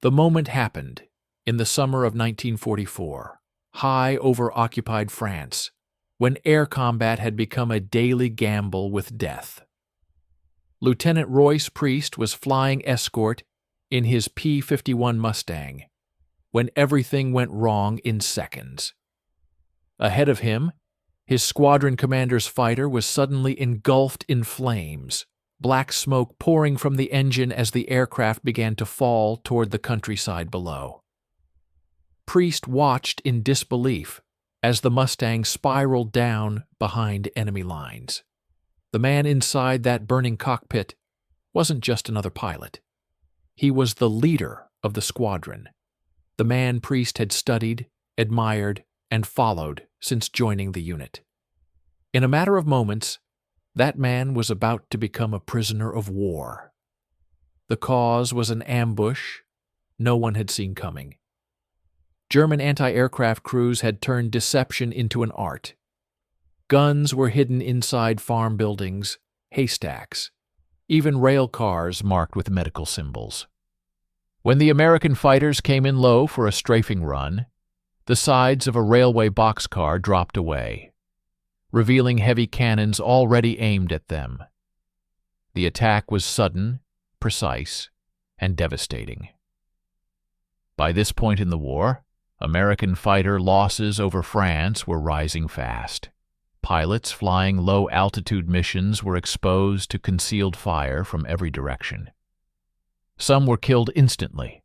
The moment happened in the summer of 1944, high over occupied France, when air combat had become a daily gamble with death. Lieutenant Royce Priest was flying escort in his P-51 Mustang when everything went wrong in seconds. Ahead of him, his squadron commander's fighter was suddenly engulfed in flames, black smoke pouring from the engine as the aircraft began to fall toward the countryside below. Priest watched in disbelief as the Mustang spiraled down behind enemy lines. The man inside that burning cockpit wasn't just another pilot. He was the leader of the squadron, the man Priest had studied, admired, and followed since joining the unit. In a matter of moments, that man was about to become a prisoner of war. The cause was an ambush no one had seen coming. German anti-aircraft crews had turned deception into an art. Guns were hidden inside farm buildings, haystacks, even rail cars marked with medical symbols. When the American fighters came in low for a strafing run, the sides of a railway boxcar dropped away, revealing heavy cannons already aimed at them. The attack was sudden, precise, and devastating. By this point in the war, American fighter losses over France were rising fast. Pilots flying low-altitude missions were exposed to concealed fire from every direction. Some were killed instantly.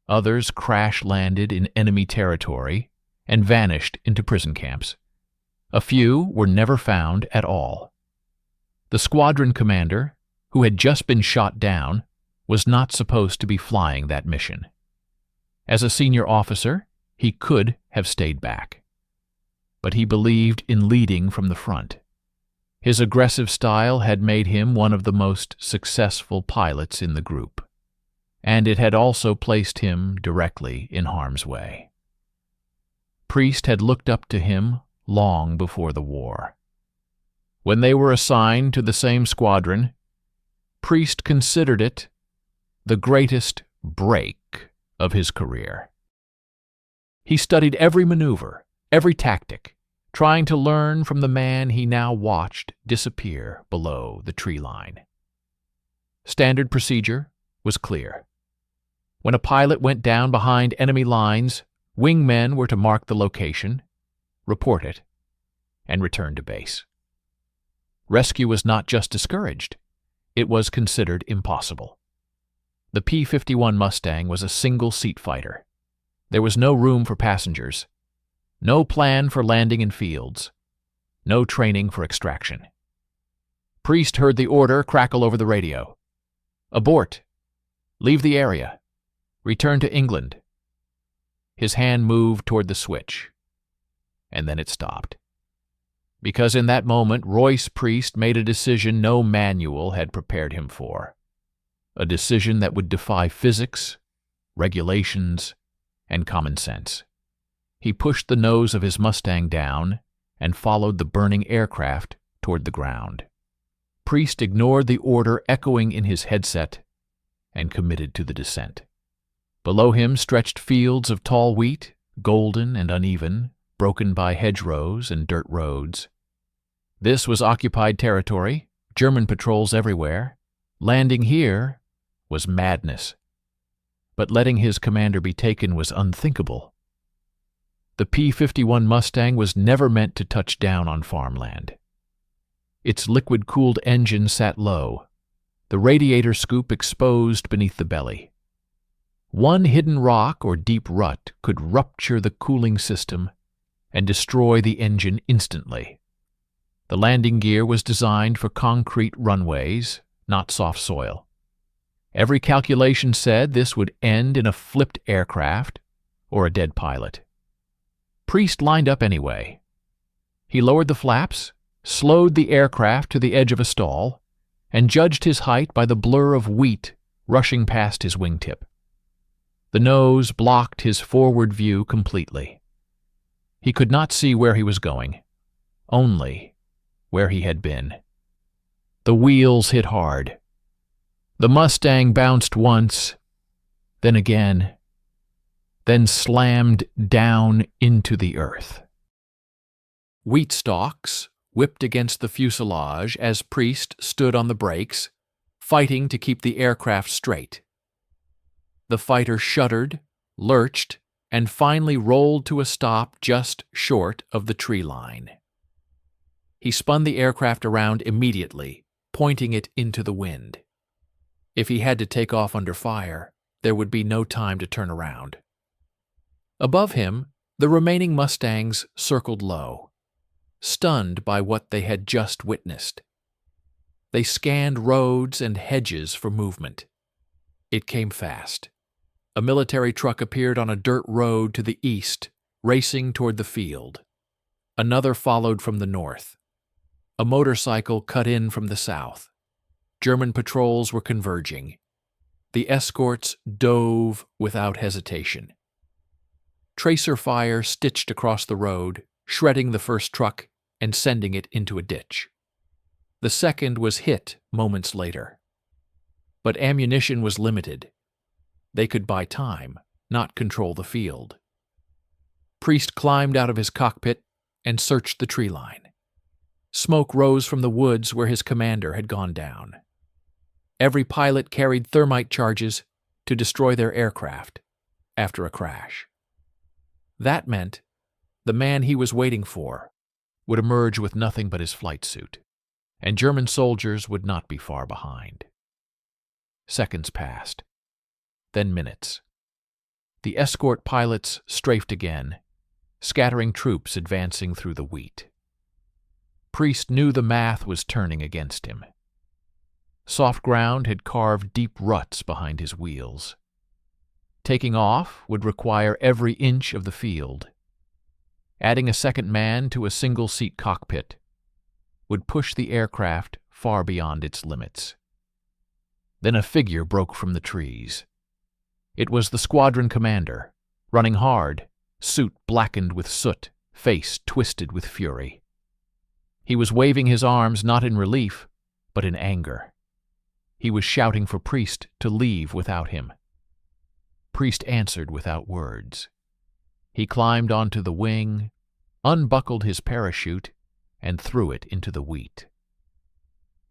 Others crash-landed in enemy territory and vanished into prison camps. A few were never found at all. The squadron commander, who had just been shot down, was not supposed to be flying that mission. As a senior officer, he could have stayed back. But he believed in leading from the front. His aggressive style had made him one of the most successful pilots in the group, and it had also placed him directly in harm's way. Priest had looked up to him long before the war. When they were assigned to the same squadron, Priest considered it the greatest break of his career. He studied every maneuver, every tactic, trying to learn from the man he now watched disappear below the tree line. Standard procedure was clear. When a pilot went down behind enemy lines, wingmen were to mark the location, report it, and return to base. Rescue was not just discouraged, it was considered impossible. The P-51 Mustang was a single-seat fighter. There was no room for passengers, no plan for landing in fields, no training for extraction. Priest heard the order crackle over the radio. Abort. Leave the area. Return to England. His hand moved toward the switch, and then it stopped. Because in that moment, Royce Priest made a decision no manual had prepared him for. A decision that would defy physics, regulations, and common sense. He pushed the nose of his Mustang down and followed the burning aircraft toward the ground. Priest ignored the order echoing in his headset and committed to the descent. Below him stretched fields of tall wheat, golden and uneven, broken by hedgerows and dirt roads. This was occupied territory, German patrols everywhere. Landing here was madness. But letting his commander be taken was unthinkable. The P-51 Mustang was never meant to touch down on farmland. Its liquid-cooled engine sat low, the radiator scoop exposed beneath the belly. One hidden rock or deep rut could rupture the cooling system and destroy the engine instantly. The landing gear was designed for concrete runways, not soft soil. Every calculation said this would end in a flipped aircraft or a dead pilot. Priest lined up anyway. He lowered the flaps, slowed the aircraft to the edge of a stall, and judged his height by the blur of wheat rushing past his wingtip. The nose blocked his forward view completely. He could not see where he was going, only where he had been. The wheels hit hard. The Mustang bounced once, then again, then slammed down into the earth. Wheat stalks whipped against the fuselage as Priest stood on the brakes, fighting to keep the aircraft straight. The fighter shuddered, lurched, and finally rolled to a stop just short of the tree line. He spun the aircraft around immediately, pointing it into the wind. If he had to take off under fire, there would be no time to turn around. Above him, the remaining Mustangs circled low, stunned by what they had just witnessed. They scanned roads and hedges for movement. It came fast. A military truck appeared on a dirt road to the east, racing toward the field. Another followed from the north. A motorcycle cut in from the south. German patrols were converging. The escorts dove without hesitation. Tracer fire stitched across the road, shredding the first truck and sending it into a ditch. The second was hit moments later. But ammunition was limited. They could buy time, not control the field. Priest climbed out of his cockpit and searched the tree line. Smoke rose from the woods where his commander had gone down. Every pilot carried thermite charges to destroy their aircraft after a crash. That meant the man he was waiting for would emerge with nothing but his flight suit, and German soldiers would not be far behind. Seconds passed, then minutes. The escort pilots strafed again, scattering troops advancing through the wheat. Priest knew the math was turning against him. Soft ground had carved deep ruts behind his wheels. Taking off would require every inch of the field. Adding a second man to a single-seat cockpit would push the aircraft far beyond its limits. Then a figure broke from the trees. It was the squadron commander, running hard, suit blackened with soot, face twisted with fury. He was waving his arms not in relief, but in anger. He was shouting for Priest to leave without him. Priest answered without words. He climbed onto the wing, unbuckled his parachute, and threw it into the wheat.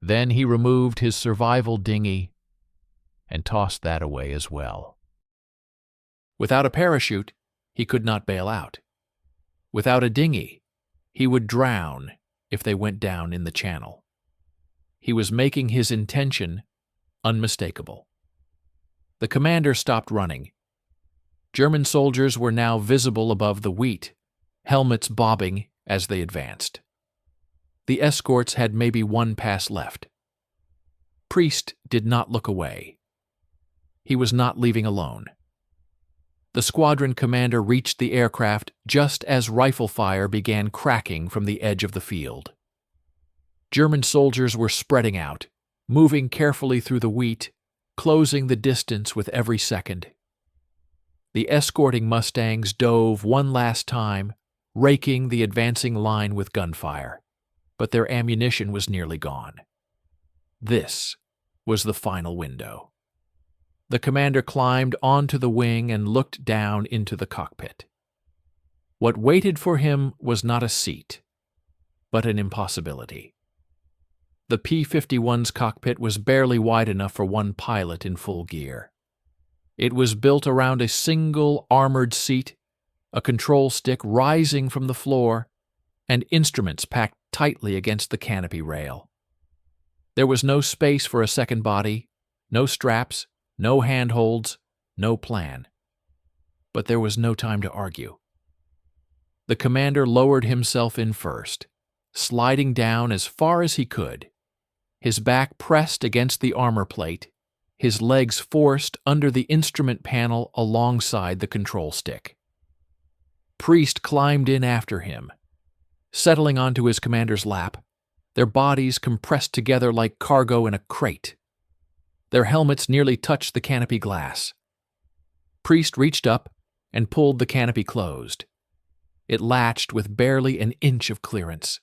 Then he removed his survival dinghy and tossed that away as well. Without a parachute, he could not bail out. Without a dinghy, he would drown if they went down in the channel. He was making his intention unmistakable. The commander stopped running. German soldiers were now visible above the wheat, helmets bobbing as they advanced. The escorts had maybe one pass left. Priest did not look away. He was not leaving alone. The squadron commander reached the aircraft just as rifle fire began cracking from the edge of the field. German soldiers were spreading out, moving carefully through the wheat, closing the distance with every second. The escorting Mustangs dove one last time, raking the advancing line with gunfire, but their ammunition was nearly gone. This was the final window. The commander climbed onto the wing and looked down into the cockpit. What waited for him was not a seat, but an impossibility. The P-51's cockpit was barely wide enough for one pilot in full gear. It was built around a single armored seat, a control stick rising from the floor, and instruments packed tightly against the canopy rail. There was no space for a second body, no straps, no handholds, no plan. But there was no time to argue. The commander lowered himself in first, sliding down as far as he could, his back pressed against the armor plate, his legs forced under the instrument panel alongside the control stick. Priest climbed in after him, settling onto his commander's lap, their bodies compressed together like cargo in a crate. Their helmets nearly touched the canopy glass. Priest reached up and pulled the canopy closed. It latched with barely an inch of clearance.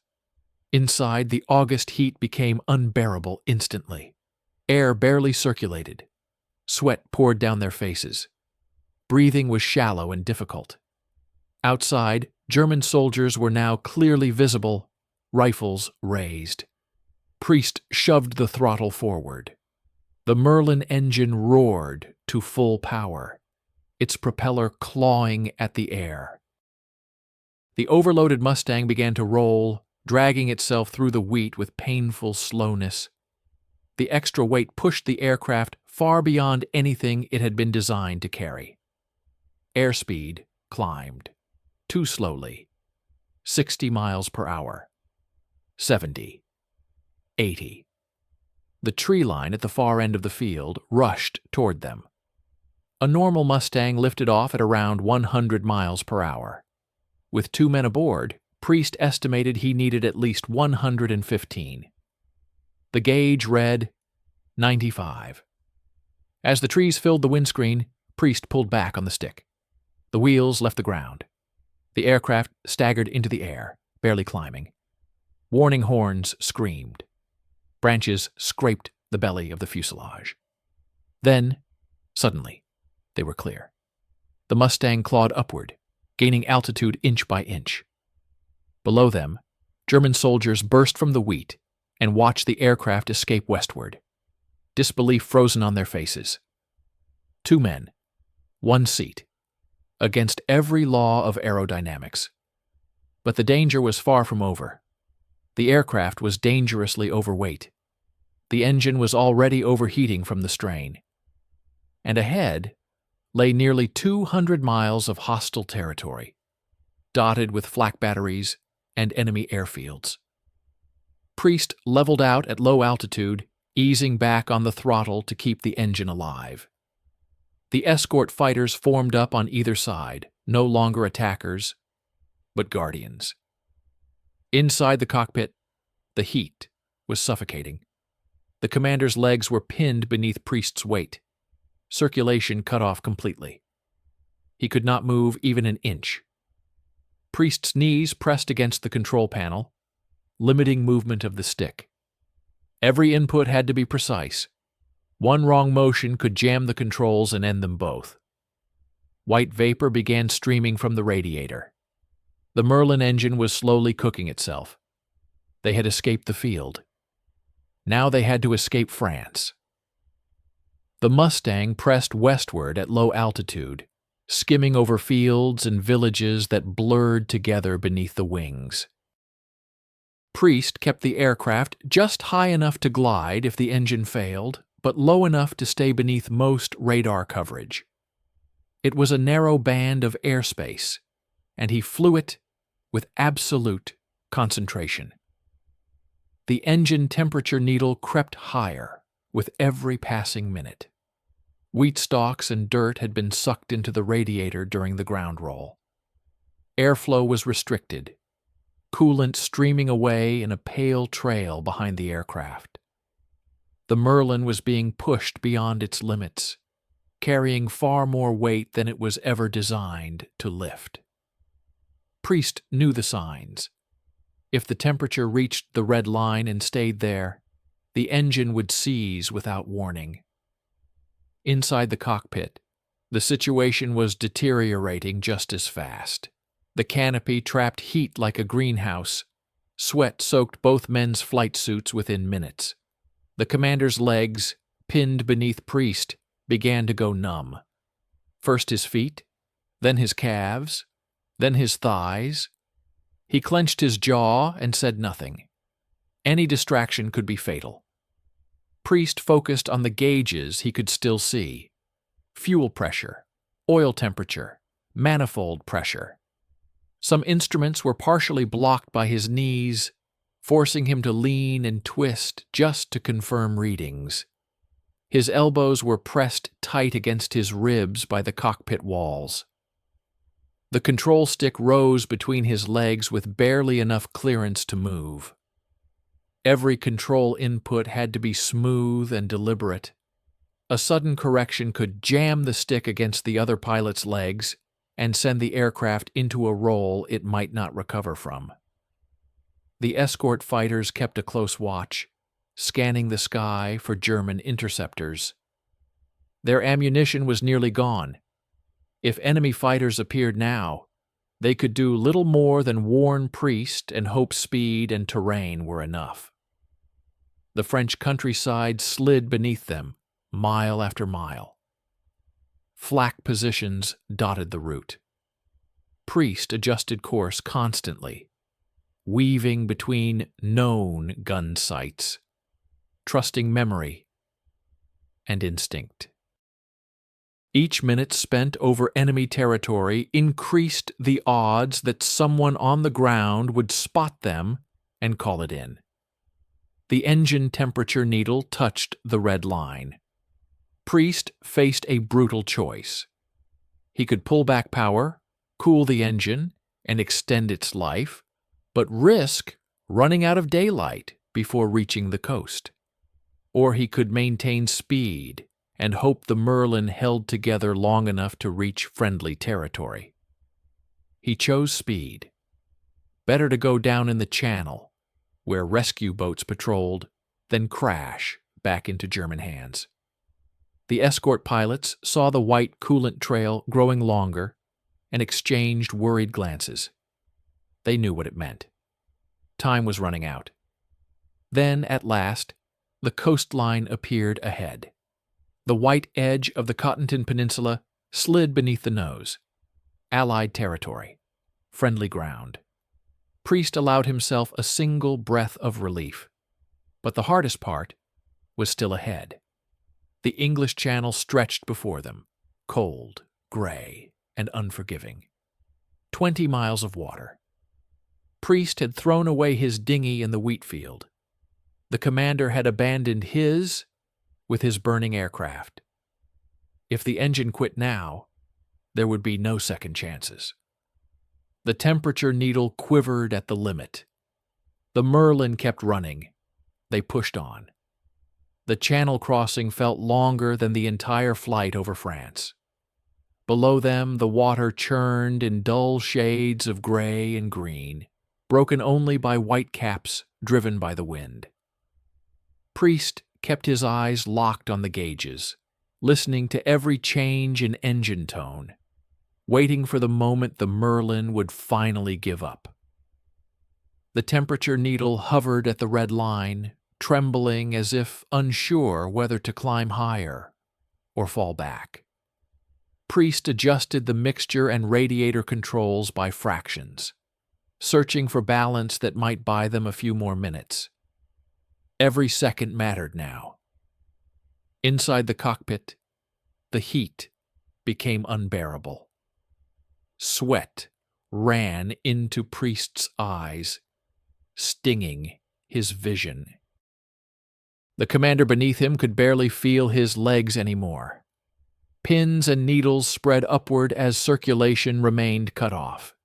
Inside, the August heat became unbearable instantly. Air barely circulated. Sweat poured down their faces. Breathing was shallow and difficult. Outside, German soldiers were now clearly visible, rifles raised. Priest shoved the throttle forward. The Merlin engine roared to full power, its propeller clawing at the air. The overloaded Mustang began to roll, dragging itself through the wheat with painful slowness. The extra weight pushed the aircraft far beyond anything it had been designed to carry. Airspeed climbed, too slowly. 60 miles per hour. 70. 80. The tree line at the far end of the field rushed toward them. A normal Mustang lifted off at around 100 miles per hour. With 2 men aboard, Priest estimated he needed at least 115. The gauge read 95. As the trees filled the windscreen, Priest pulled back on the stick. The wheels left the ground. The aircraft staggered into the air, barely climbing. Warning horns screamed. Branches scraped the belly of the fuselage. Then, suddenly, they were clear. The Mustang clawed upward, gaining altitude inch by inch. Below them, German soldiers burst from the wheat and watched the aircraft escape westward, disbelief frozen on their faces. 2 men, 1 seat, against every law of aerodynamics. But the danger was far from over. The aircraft was dangerously overweight. The engine was already overheating from the strain. And ahead lay nearly 200 miles of hostile territory, dotted with flak batteries and enemy airfields. Priest leveled out at low altitude, easing back on the throttle to keep the engine alive. The escort fighters formed up on either side, no longer attackers, but guardians. Inside the cockpit, the heat was suffocating. The commander's legs were pinned beneath Priest's weight, circulation cut off completely. He could not move even an inch. Priest's knees pressed against the control panel, limiting movement of the stick. Every input had to be precise. One wrong motion could jam the controls and end them both. White vapor began streaming from the radiator. The Merlin engine was slowly cooking itself. They had escaped the field. Now they had to escape France. The Mustang pressed westward at low altitude, skimming over fields and villages that blurred together beneath the wings. Priest kept the aircraft just high enough to glide if the engine failed, but low enough to stay beneath most radar coverage. It was a narrow band of airspace, and he flew it with absolute concentration. The engine temperature needle crept higher with every passing minute. Wheat stalks and dirt had been sucked into the radiator during the ground roll. Airflow was restricted, coolant streaming away in a pale trail behind the aircraft. The Merlin was being pushed beyond its limits, carrying far more weight than it was ever designed to lift. Priest knew the signs. If the temperature reached the red line and stayed there, the engine would seize without warning. Inside the cockpit, the situation was deteriorating just as fast. The canopy trapped heat like a greenhouse. Sweat soaked both men's flight suits within minutes. The commander's legs, pinned beneath Priest, began to go numb. First his feet, then his calves, then his thighs. He clenched his jaw and said nothing. Any distraction could be fatal. Priest focused on the gauges he could still see. Fuel pressure, oil temperature, manifold pressure. Some instruments were partially blocked by his knees, forcing him to lean and twist just to confirm readings. His elbows were pressed tight against his ribs by the cockpit walls. The control stick rose between his legs with barely enough clearance to move. Every control input had to be smooth and deliberate. A sudden correction could jam the stick against the other pilot's legs and send the aircraft into a roll it might not recover from. The escort fighters kept a close watch, scanning the sky for German interceptors. Their ammunition was nearly gone. If enemy fighters appeared now, they could do little more than warn Priest and hope speed and terrain were enough. The French countryside slid beneath them, mile after mile. Flak positions dotted the route. Priest adjusted course constantly, weaving between known gun sights, trusting memory and instinct. Each minute spent over enemy territory increased the odds that someone on the ground would spot them and call it in. The engine temperature needle touched the red line. Priest faced a brutal choice. He could pull back power, cool the engine, and extend its life, but risk running out of daylight before reaching the coast. Or he could maintain speed and hope the Merlin held together long enough to reach friendly territory. He chose speed. Better to go down in the channel, where rescue boats patrolled, than crash back into German hands. The escort pilots saw the white coolant trail growing longer and exchanged worried glances. They knew what it meant. Time was running out. Then, at last, the coastline appeared ahead. The white edge of the Cottonton Peninsula slid beneath the nose. Allied territory. Friendly ground. Priest allowed himself a single breath of relief. But the hardest part was still ahead. The English Channel stretched before them, cold, gray, and unforgiving. 20 miles of water. Priest had thrown away his dinghy in the wheat field. The commander had abandoned his with his burning aircraft. If the engine quit now, there would be no second chances. The temperature needle quivered at the limit. The Merlin kept running. They pushed on. The channel crossing felt longer than the entire flight over France. Below them, the water churned in dull shades of gray and green, broken only by white caps driven by the wind. Priest kept his eyes locked on the gauges, listening to every change in engine tone, waiting for the moment the Merlin would finally give up. The temperature needle hovered at the red line, trembling as if unsure whether to climb higher or fall back. Priest adjusted the mixture and radiator controls by fractions, searching for balance that might buy them a few more minutes. Every second mattered now. Inside the cockpit, the heat became unbearable. Sweat ran into Priest's eyes, stinging his vision. The commander beneath him could barely feel his legs anymore. Pins and needles spread upward as circulation remained cut off.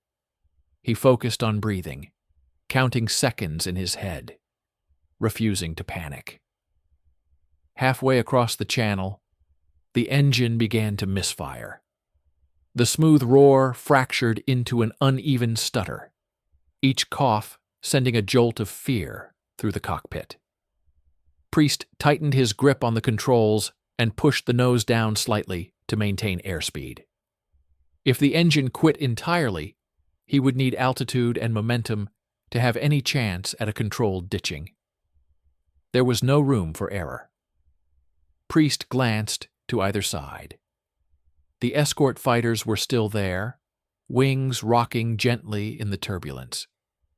He focused on breathing, counting seconds in his head, refusing to panic. Halfway across the channel, the engine began to misfire. The smooth roar fractured into an uneven stutter, each cough sending a jolt of fear through the cockpit. Priest tightened his grip on the controls and pushed the nose down slightly to maintain airspeed. If the engine quit entirely, he would need altitude and momentum to have any chance at a controlled ditching. There was no room for error. Priest glanced to either side. The escort fighters were still there, wings rocking gently in the turbulence.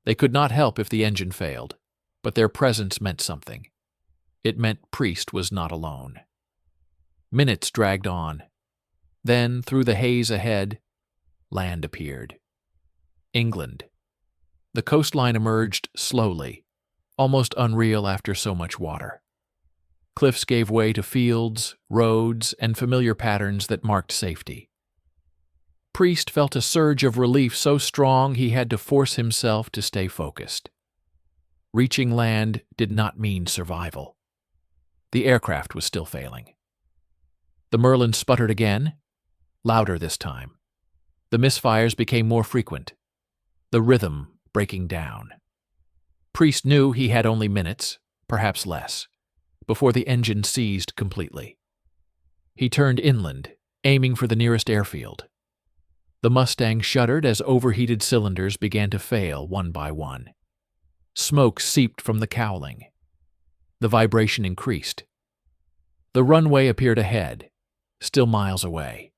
They could not help if the engine failed, but their presence meant something. It meant Priest was not alone. Minutes dragged on. Then, through the haze ahead, land appeared. England. The coastline emerged slowly, almost unreal after so much water. Cliffs gave way to fields, roads, and familiar patterns that marked safety. Priest felt a surge of relief so strong he had to force himself to stay focused. Reaching land did not mean survival. The aircraft was still failing. The Merlin sputtered again, louder this time. The misfires became more frequent, the rhythm breaking down. Priest knew he had only minutes, perhaps less, before the engine seized completely. He turned inland, aiming for the nearest airfield. The Mustang shuddered as overheated cylinders began to fail one by one. Smoke seeped from the cowling. The vibration increased. The runway appeared ahead, still miles away.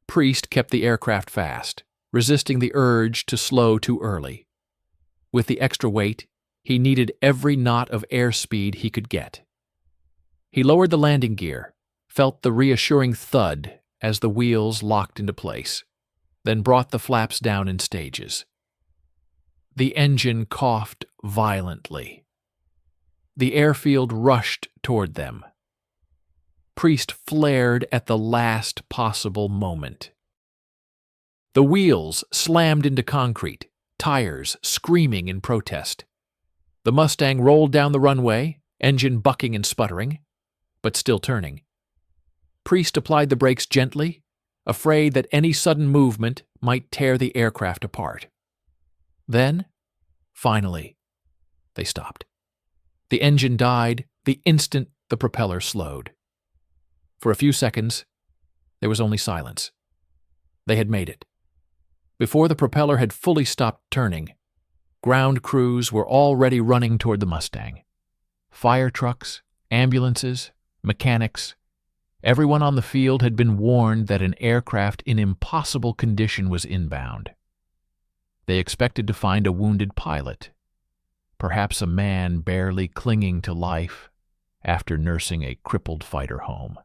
Priest kept the aircraft fast, resisting the urge to slow too early. With the extra weight, he needed every knot of airspeed he could get. He lowered the landing gear, felt the reassuring thud as the wheels locked into place, then brought the flaps down in stages. The engine coughed violently. The airfield rushed toward them. Priest flared at the last possible moment. The wheels slammed into concrete, tires screaming in protest. The Mustang rolled down the runway, engine bucking and sputtering, but still turning. Priest applied the brakes gently, afraid that any sudden movement might tear the aircraft apart. Then, finally, they stopped. The engine died the instant the propeller slowed. For a few seconds, there was only silence. They had made it. Before the propeller had fully stopped turning, ground crews were already running toward the Mustang. Fire trucks, ambulances, mechanics, everyone on the field had been warned that an aircraft in impossible condition was inbound. They expected to find a wounded pilot, perhaps a man barely clinging to life after nursing a crippled fighter home.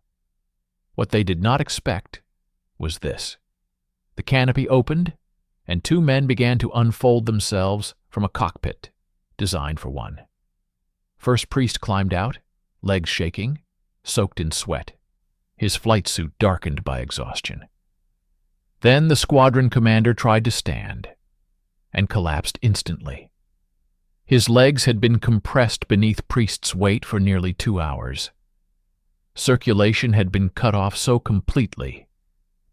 What they did not expect was this. The canopy opened, and two men began to unfold themselves from a cockpit designed for one. First Priest climbed out, legs shaking, soaked in sweat, his flight suit darkened by exhaustion. Then the squadron commander tried to stand, and collapsed instantly. His legs had been compressed beneath Priest's weight for nearly 2 hours. Circulation had been cut off so completely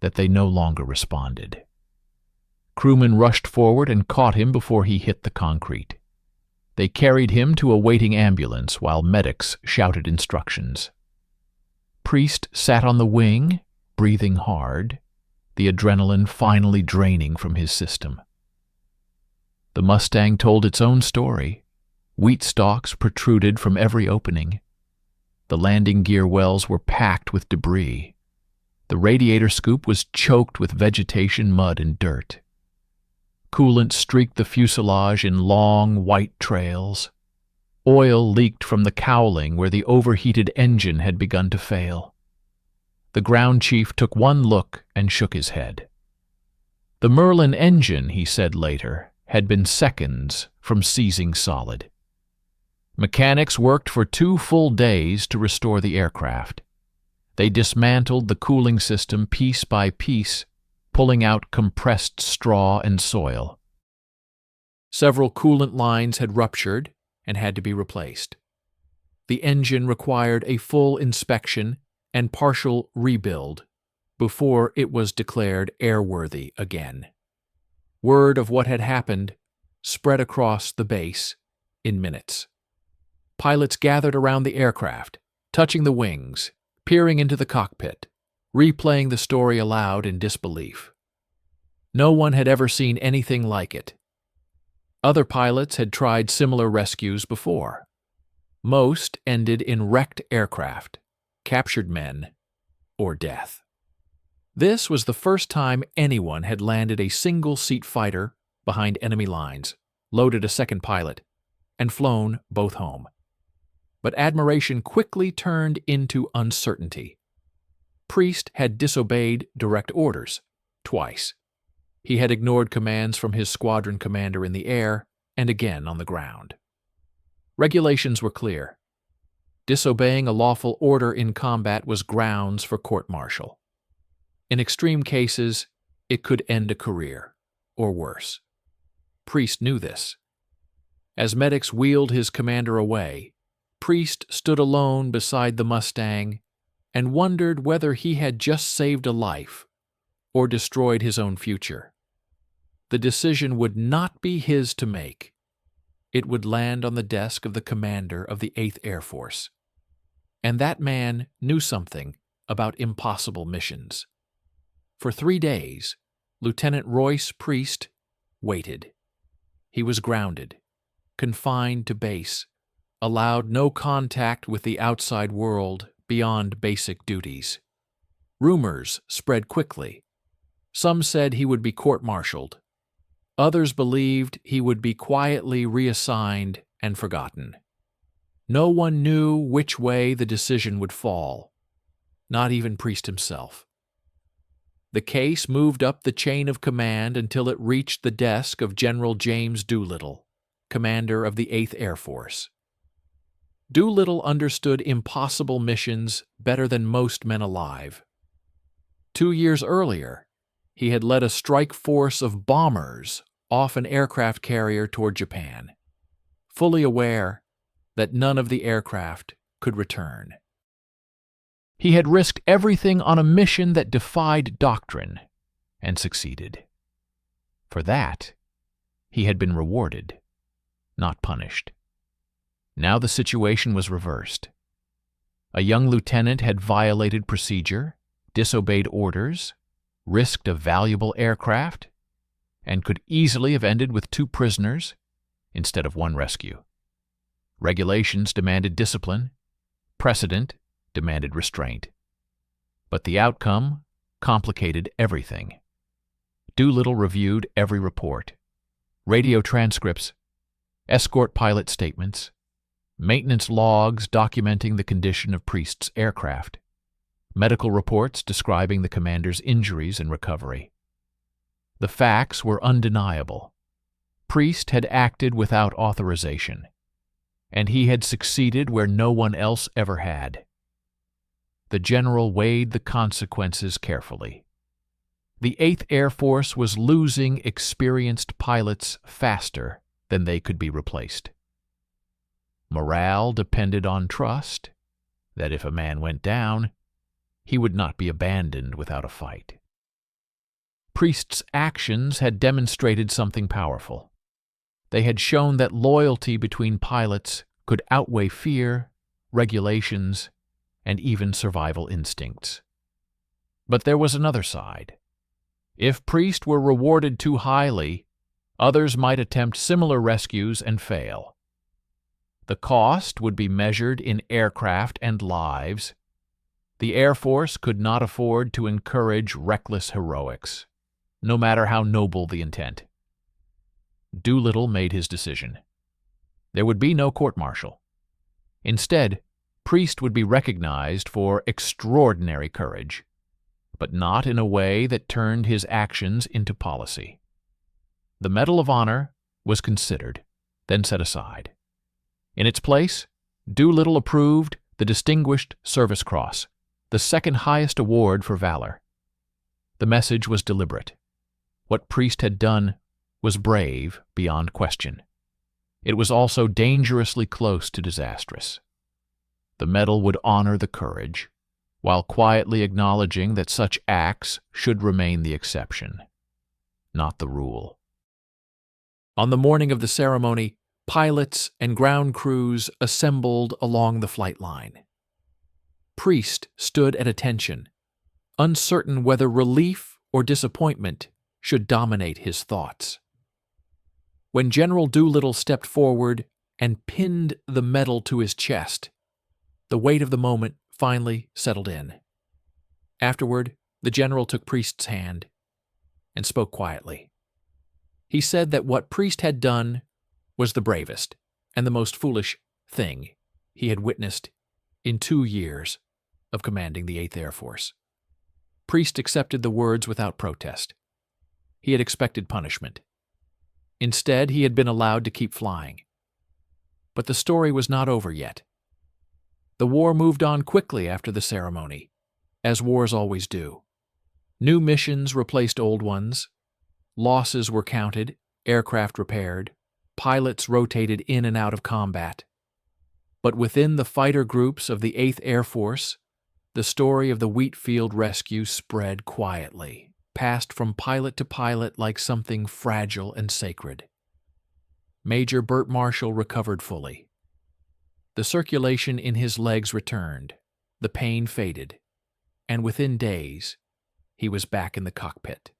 that they no longer responded. Crewmen rushed forward and caught him before he hit the concrete. They carried him to a waiting ambulance while medics shouted instructions. Priest sat on the wing, breathing hard, the adrenaline finally draining from his system. The Mustang told its own story. Wheat stalks protruded from every opening. The landing gear wells were packed with debris. The radiator scoop was choked with vegetation, mud, and dirt. Coolant streaked the fuselage in long, white trails. Oil leaked from the cowling where the overheated engine had begun to fail. The ground chief took one look and shook his head. The Merlin engine, he said later, had been seconds from seizing solid. Mechanics worked for 2 full days to restore the aircraft. They dismantled the cooling system piece by piece, pulling out compressed straw and soil. Several coolant lines had ruptured and had to be replaced. The engine required a full inspection and partial rebuild before it was declared airworthy again. Word of what had happened spread across the base in minutes. Pilots gathered around the aircraft, touching the wings, peering into the cockpit, replaying the story aloud in disbelief. No one had ever seen anything like it. Other pilots had tried similar rescues before. Most ended in wrecked aircraft, captured men, or death. This was the first time anyone had landed a single-seat fighter behind enemy lines, loaded a second pilot, and flown both home. But admiration quickly turned into uncertainty. Priest had disobeyed direct orders twice. He had ignored commands from his squadron commander in the air and again on the ground. Regulations were clear. Disobeying a lawful order in combat was grounds for court-martial. In extreme cases, it could end a career, or worse. Priest knew this. As medics wheeled his commander away, Priest stood alone beside the Mustang and wondered whether he had just saved a life or destroyed his own future. The decision would not be his to make. It would land on the desk of the commander of the 8th Air Force. And that man knew something about impossible missions. For 3 days, Lieutenant Royce Priest waited. He was grounded, confined to base, allowed no contact with the outside world beyond basic duties. Rumors spread quickly. Some said he would be court-martialed. Others believed he would be quietly reassigned and forgotten. No one knew which way the decision would fall, not even Priest himself. The case moved up the chain of command until it reached the desk of General James Doolittle, commander of the 8th Air Force. Doolittle understood impossible missions better than most men alive. 2 years earlier, he had led a strike force of bombers off an aircraft carrier toward Japan, fully aware that none of the aircraft could return. He had risked everything on a mission that defied doctrine, and succeeded. For that, he had been rewarded, not punished. Now the situation was reversed. A young lieutenant had violated procedure, disobeyed orders, risked a valuable aircraft, and could easily have ended with 2 prisoners instead of 1 rescue. Regulations demanded discipline, precedent demanded restraint. But the outcome complicated everything. Doolittle reviewed every report, radio transcripts, escort pilot statements, maintenance logs documenting the condition of Priest's aircraft, medical reports describing the commander's injuries and recovery. The facts were undeniable. Priest had acted without authorization, and he had succeeded where no one else ever had. The general weighed the consequences carefully. The 8th Air Force was losing experienced pilots faster than they could be replaced. Morale depended on trust that if a man went down, he would not be abandoned without a fight. Priest's actions had demonstrated something powerful. They had shown that loyalty between pilots could outweigh fear, regulations, and even survival instincts. But there was another side. If Priest were rewarded too highly, others might attempt similar rescues and fail. The cost would be measured in aircraft and lives. The Air Force could not afford to encourage reckless heroics, no matter how noble the intent. Doolittle made his decision. There would be no court-martial. Instead, Priest would be recognized for extraordinary courage, but not in a way that turned his actions into policy. The Medal of Honor was considered, then set aside. In its place, Doolittle approved the Distinguished Service Cross, the second highest award for valor. The message was deliberate. What Priest had done was brave beyond question. It was also dangerously close to disastrous. The medal would honor the courage, while quietly acknowledging that such acts should remain the exception, not the rule. On the morning of the ceremony, pilots and ground crews assembled along the flight line. Priest stood at attention, uncertain whether relief or disappointment should dominate his thoughts. When General Doolittle stepped forward and pinned the medal to his chest, the weight of the moment finally settled in. Afterward, the general took Priest's hand and spoke quietly. He said that what Priest had done was the bravest and the most foolish thing he had witnessed in 2 years of commanding the 8th Air Force. Priest accepted the words without protest. He had expected punishment. Instead, he had been allowed to keep flying. But the story was not over yet. The war moved on quickly after the ceremony, as wars always do. New missions replaced old ones. Losses were counted, aircraft repaired, pilots rotated in and out of combat. But within the fighter groups of the 8th Air Force, the story of the Wheatfield rescue spread quietly, passed from pilot to pilot like something fragile and sacred. Major Burt Marshall recovered fully. The circulation in his legs returned, the pain faded, and within days, he was back in the cockpit.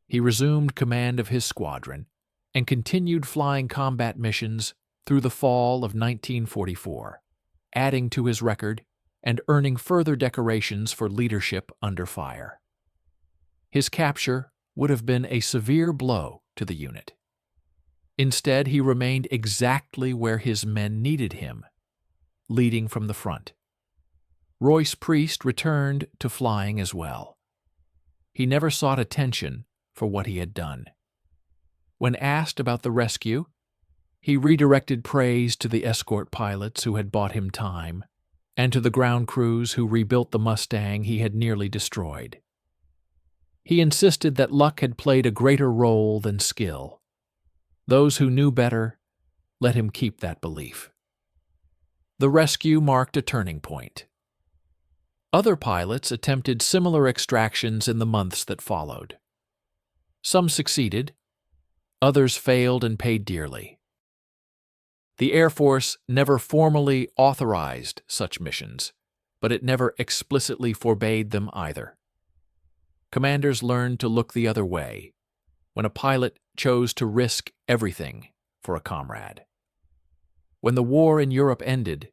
He resumed command of his squadron and continued flying combat missions through the fall of 1944, adding to his record and earning further decorations for leadership under fire. His capture would have been a severe blow to the unit. Instead, he remained exactly where his men needed him, leading from the front. Royce Priest returned to flying as well. He never sought attention for what he had done. When asked about the rescue, he redirected praise to the escort pilots who had bought him time and to the ground crews who rebuilt the Mustang he had nearly destroyed. He insisted that luck had played a greater role than skill. Those who knew better let him keep that belief. The rescue marked a turning point. Other pilots attempted similar extractions in the months that followed. Some succeeded, others failed and paid dearly. The Air Force never formally authorized such missions, but it never explicitly forbade them either. Commanders learned to look the other way when a pilot chose to risk everything for a comrade. When the war in Europe ended,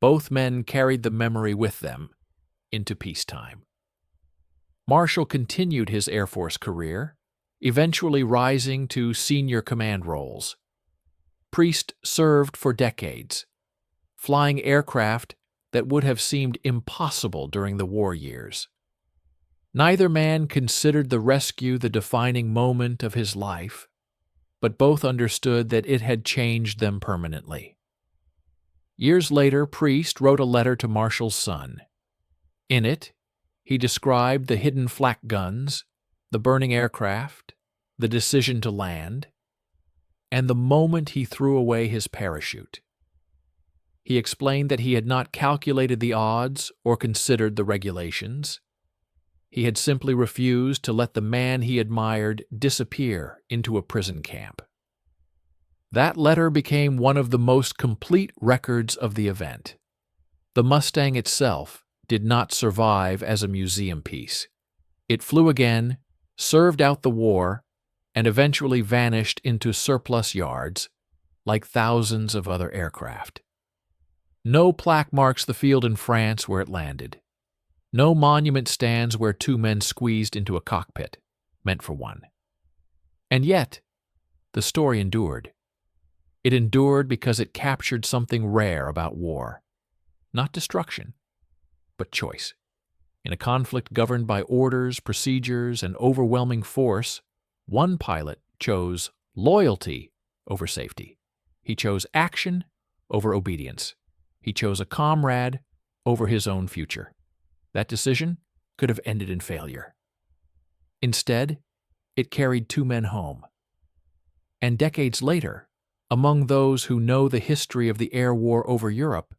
both men carried the memory with them into peacetime. Marshall continued his Air Force career, eventually rising to senior command roles. Priest served for decades, flying aircraft that would have seemed impossible during the war years. Neither man considered the rescue the defining moment of his life, but both understood that it had changed them permanently. Years later, Priest wrote a letter to Marshall's son. In it, he described the hidden flak guns, the burning aircraft, the decision to land, and the moment he threw away his parachute. He explained that he had not calculated the odds or considered the regulations. He had simply refused to let the man he admired disappear into a prison camp. That letter became one of the most complete records of the event. The Mustang itself did not survive as a museum piece. It flew again, served out the war, and eventually vanished into surplus yards, like thousands of other aircraft. No plaque marks the field in France where it landed. No monument stands where two men squeezed into a cockpit, meant for one. And yet, the story endured. It endured because it captured something rare about war. Not destruction, but choice. In a conflict governed by orders, procedures, and overwhelming force, one pilot chose loyalty over safety. He chose action over obedience. He chose a comrade over his own future. That decision could have ended in failure. Instead, it carried two men home. And decades later, among those who know the history of the air war over Europe,